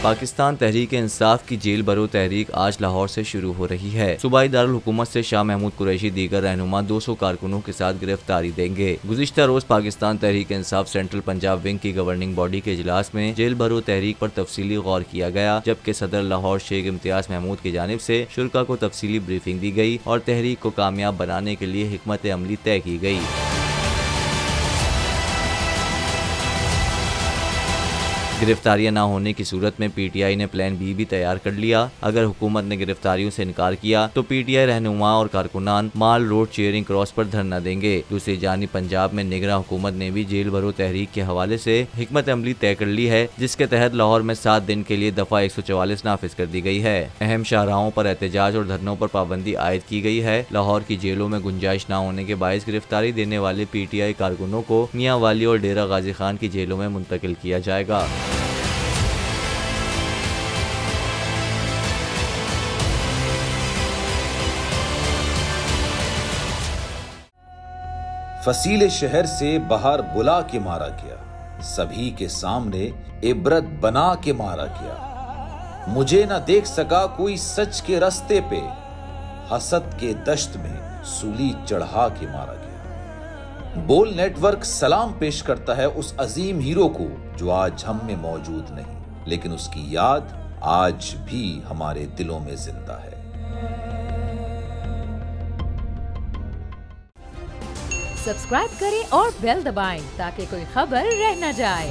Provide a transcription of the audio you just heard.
पाकिस्तान तहरीक इंसाफ की जेल भरो तहरीक आज लाहौर से शुरू हो रही है। सूबाई दारुल हुकूमत से शाह महमूद कुरैशी दीगर रहनुमा 200 कारकुनों के साथ गिरफ्तारी देंगे। गुज़िश्ता रोज पाकिस्तान तहरीक इंसाफ सेंट्रल पंजाब विंग की गवर्निंग बॉडी के इजलास में जेल भरो तहरीक पर तफसीली गौर किया गया, जबकि सदर लाहौर शेख इम्तियाज महमूद की जानिब से शुरा को तफसीली ब्रीफिंग दी गई और तहरीक को कामयाब बनाने के लिए हिकमत अमली तय की गई। गिरफ्तारियां न होने की सूरत में पीटीआई ने प्लान बी भी तैयार कर लिया। अगर हुकूमत ने गिरफ्तारियों से इनकार किया तो पीटीआई रहनुमा और कारकुनान माल रोड चेयरिंग क्रॉस पर धरना देंगे। दूसरी जानिब पंजाब में निगरान हुकूमत ने भी जेल भरो तहरीक के हवाले से हिकमत अमली तय कर ली है, जिसके तहत लाहौर में 7 दिन के लिए दफा 144 नाफिज कर दी गई है। अहम शाहराहों पर एहतजाज और धरनों पर पाबंदी आयद की गई है। लाहौर की जेलों में गुंजाइश न होने के बायस गिरफ्तारी देने वाले पीटीआई कारकुनों को मियां वाली और डेरा गाजी खान की जेलों में मुंतकिल किया जाएगा। फसीले शहर से बाहर बुला के मारा गया, सभी के सामने इबरत बना के मारा गया। मुझे न देख सका कोई सच के रास्ते पे, हसद के दश्त में सूली चढ़ा के मारा गया। बोल नेटवर्क सलाम पेश करता है उस अजीम हीरो को जो आज हम में मौजूद नहीं, लेकिन उसकी याद आज भी हमारे दिलों में जिंदा है। सब्सक्राइब करें और बेल दबाएं ताकि कोई खबर रह न जाए।